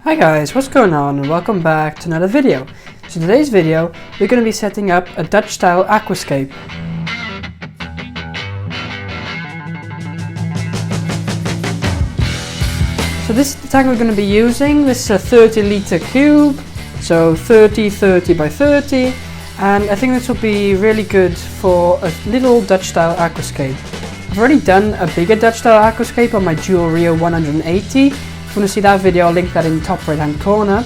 Hi guys, what's going on, and welcome back to another video. So today's video, we're going to be setting up a Dutch style aquascape. So this is the tank we're going to be using. This is a 30 litre cube, so 30 by 30, and I think this will be really good for a little Dutch style aquascape. I've already done a bigger Dutch style aquascape on my Dual Rio 180. If you want to see that video, I'll link that in the top right hand corner.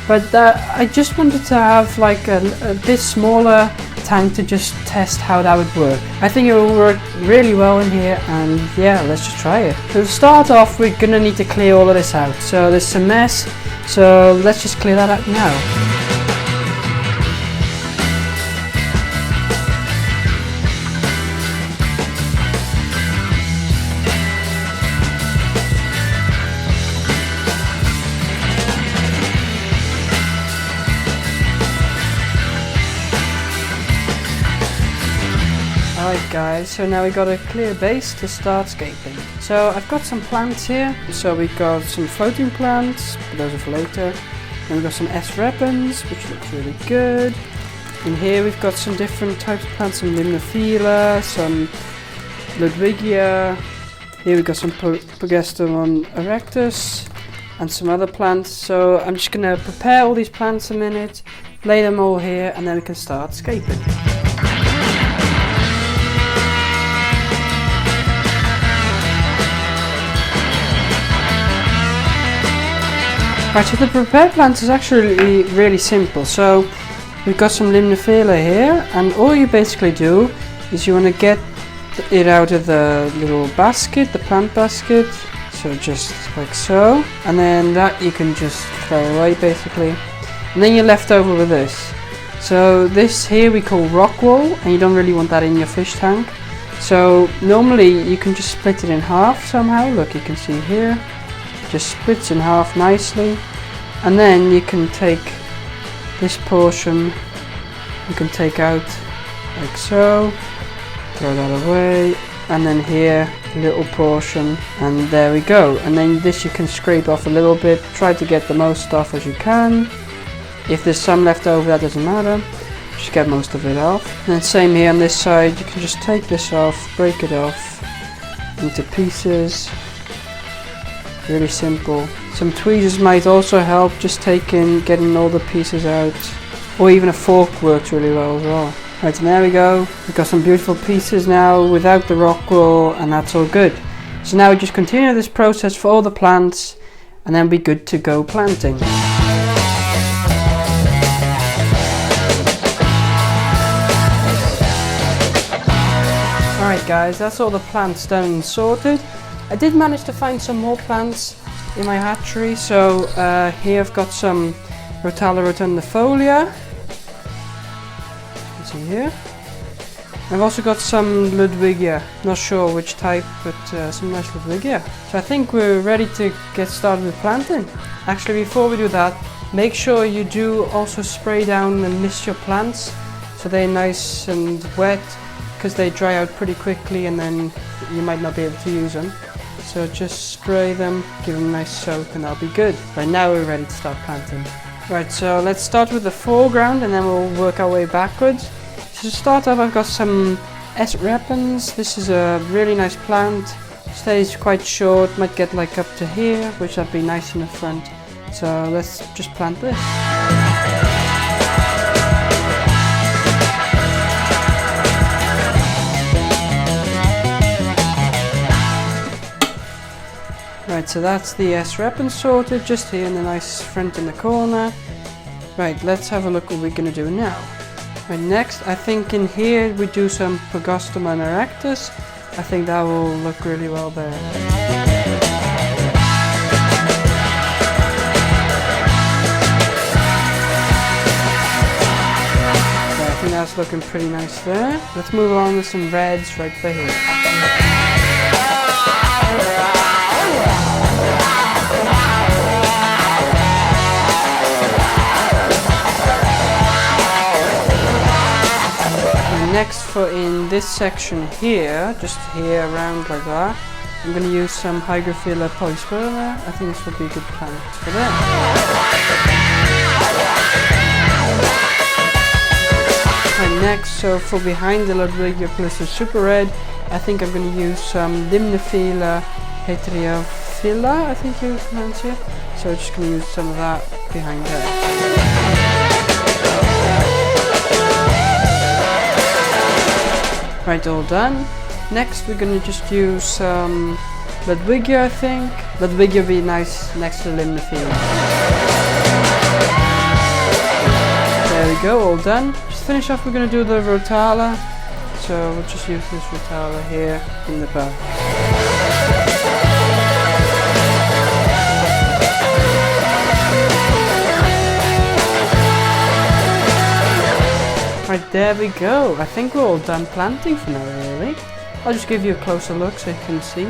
But I just wanted to have like a bit smaller tank to just test how that would work. I think it will work really well in here, and yeah, let's just try it. So to start off, we're gonna need to clear all of this out. So there's some mess, so let's just clear that out now. Alright guys, so now we got a clear base to start scaping. So I've got some plants here. So we've got some floating plants, but those are for later. Then we've got some S-repens, which looks really good. In here we've got some different types of plants, some Limnophila, some Ludwigia. Here we've got some Progesterone erectus and some other plants. So I'm just going to prepare all these plants a minute, lay them all here, and then we can start scaping. Right, so the prepared plants is actually really simple. So we've got some Limnophila here, and all you basically do is you want to get it out of the little basket, the plant basket, so just like so, and then that you can just throw away basically, and then you're left over with this. So this here we call rock wool, and you don't really want that in your fish tank. So normally you can just split it in half somehow. Look, you can see here. Just splits in half nicely, and then you can take this portion, you can take out like so, throw that away, and then here a little portion, and there we go. And then this you can scrape off a little bit, try to get the most off as you can. If there's some left over, that doesn't matter, just get most of it off. And then same here on this side, you can just take this off, break it off into pieces. Really simple. Some tweezers might also help, just getting all the pieces out, or even a fork works really well as well. Right, so there we go. We've got some beautiful pieces now without the rock wool, and that's all good. So now we just continue this process for all the plants, and then we're good to go planting. Alright guys, that's all the plants done and sorted. I did manage to find some more plants in my hatchery, so here I've got some Rotala rotundifolia. You can see here. I've also got some Ludwigia, not sure which type, but some nice Ludwigia. So I think we're ready to get started with planting. Actually, before we do that, make sure you do also spray down and mist your plants so they're nice and wet, because they dry out pretty quickly and then you might not be able to use them. So just spray them, give them a nice soak, and that'll be good. Right, now we're ready to start planting. Right, so let's start with the foreground and then we'll work our way backwards. So to start off, I've got some S-repens. This is a really nice plant. Stays quite short, might get like up to here, which would be nice in the front. So let's just plant this. Right, so that's the S-repen sorted, just here in the nice front in the corner. Right, let's have a look what we're going to do now. Right, next, I think in here we do some Progesterone erectus. I think that will look really well there. So I think that's looking pretty nice there. Let's move on with some reds right by here. Next, for in this section here, just here around like that, I'm going to use some Hygrophila polysperma. I think this will be a good plant for that. next, so for behind the Ludwigia plus the Super Red, I think I'm going to use some Limnophila heterophila, I think you pronounce it. So I'm just going to use some of that behind there. Right, all done. Next we're going to just use some Ludwigia, I think. Ludwigia would be nice next to Limnophila. There we go, all done. Just finish off, we're going to do the Rotala. So we'll just use this Rotala here in the back. Right, there we go. I think we're all done planting for now, really. I'll just give you a closer look so you can see.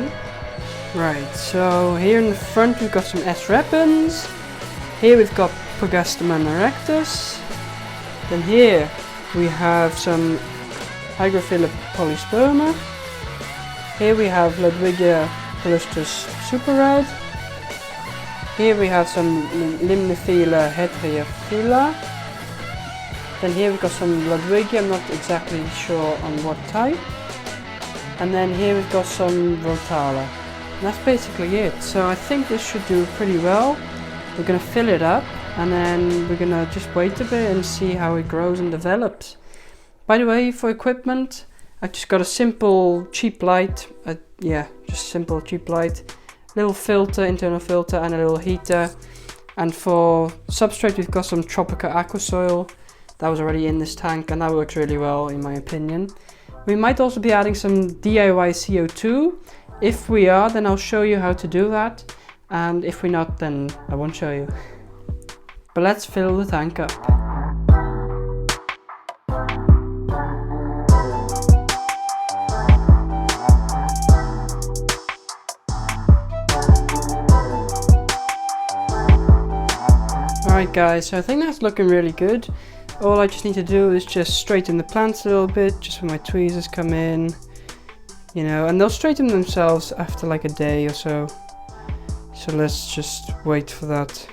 Right, so here in the front we've got some S. repens. Here we've got Pogastema erectus. Then here we have some Hygrophila polysperma. Here we have Ludwigia palustris super red. Here we have some Limnophila heterophila. Then here we've got some Ludwigia, I'm not exactly sure on what type. And then here we've got some Rotala. And that's basically it. So I think this should do pretty well. We're going to fill it up and then we're going to just wait a bit and see how it grows and develops. By the way, for equipment, I just got a simple cheap light. Just simple cheap light. Little filter, internal filter, and a little heater. And for substrate we've got some Tropica Aquasoil. That was already in this tank and that works really well in my opinion. We might also be adding some DIY CO2. If we are, then I'll show you how to do that. And if we're not, then I won't show you. But let's fill the tank up. Alright guys, so I think that's looking really good. All I just need to do is just straighten the plants a little bit, just when my tweezers come in, you know, and they'll straighten themselves after like a day or so. So let's just wait for that.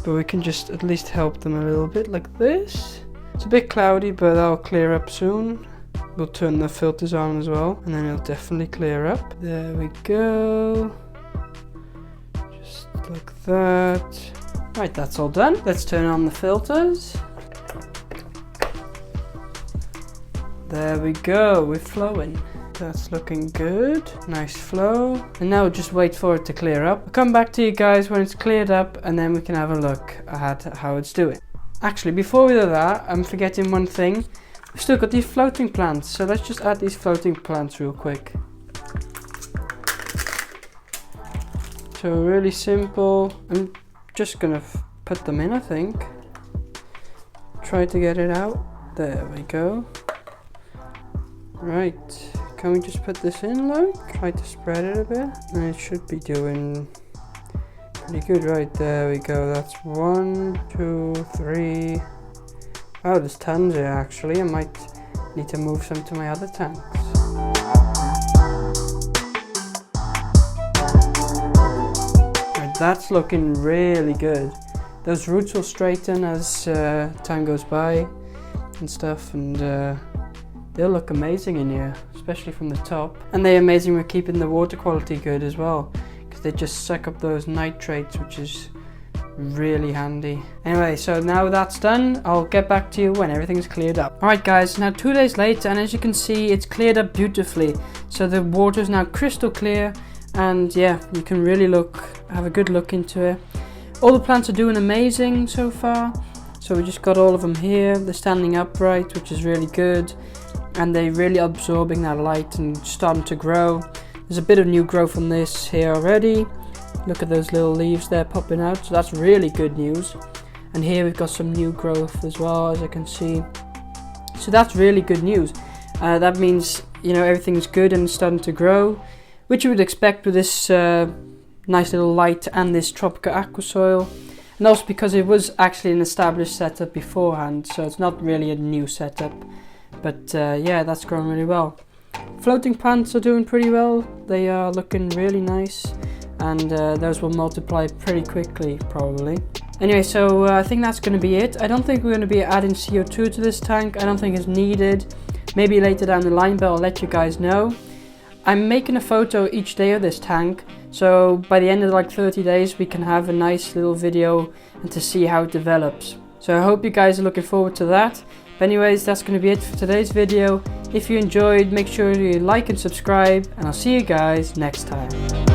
But we can just at least help them a little bit like this. It's a bit cloudy, but that'll clear up soon. We'll turn the filters on as well, and then it'll definitely clear up. There we go. Just like that. Right, that's all done. Let's turn on the filters. There we go, we're flowing. That's looking good, nice flow. And now just wait for it to clear up. I'll come back to you guys when it's cleared up and then we can have a look at how it's doing. Actually, before we do that, I'm forgetting one thing. We've still got these floating plants, so let's just add these floating plants real quick. So really simple. I'm just gonna put them in, I think. Try to get it out. There we go. Right, can we just put this in, like? Try to spread it a bit, and it should be doing pretty good. Right, there we go. That's 1, 2, 3. Oh, there's tons here actually. I might need to move some to my other tanks. Right, that's looking really good. Those roots will straighten as time goes by and stuff, and they'll look amazing in here, especially from the top. And they're amazing with keeping the water quality good as well, because they just suck up those nitrates, which is really handy. Anyway, so now that's done, I'll get back to you when everything's cleared up. Alright guys, now 2 days later, and as you can see, it's cleared up beautifully. So the water is now crystal clear, and yeah, you can really have a good look into it. All the plants are doing amazing so far. So we just got all of them here. They're standing upright, which is really good. And they're really absorbing that light and starting to grow. There's a bit of new growth on this here already. Look at those little leaves there popping out, so that's really good news. And here we've got some new growth as well, as I can see. So that's really good news. That means, you know, everything's good and starting to grow, which you would expect with this nice little light and this Tropica Aquasoil. And also because it was actually an established setup beforehand, so it's not really a new setup. But yeah, that's growing really well. Floating plants are doing pretty well. They are looking really nice, and those will multiply pretty quickly probably. Anyway, so I think that's going to be it. I don't think we're going to be adding CO2 to this tank. I don't think it's needed. Maybe later down the line, but I'll let you guys know. I'm making a photo each day of this tank, so by the end of like 30 days we can have a nice little video and to see how it develops. So I hope you guys are looking forward to that. But anyways, that's going to be it for today's video. If you enjoyed, make sure you like and subscribe, and I'll see you guys next time.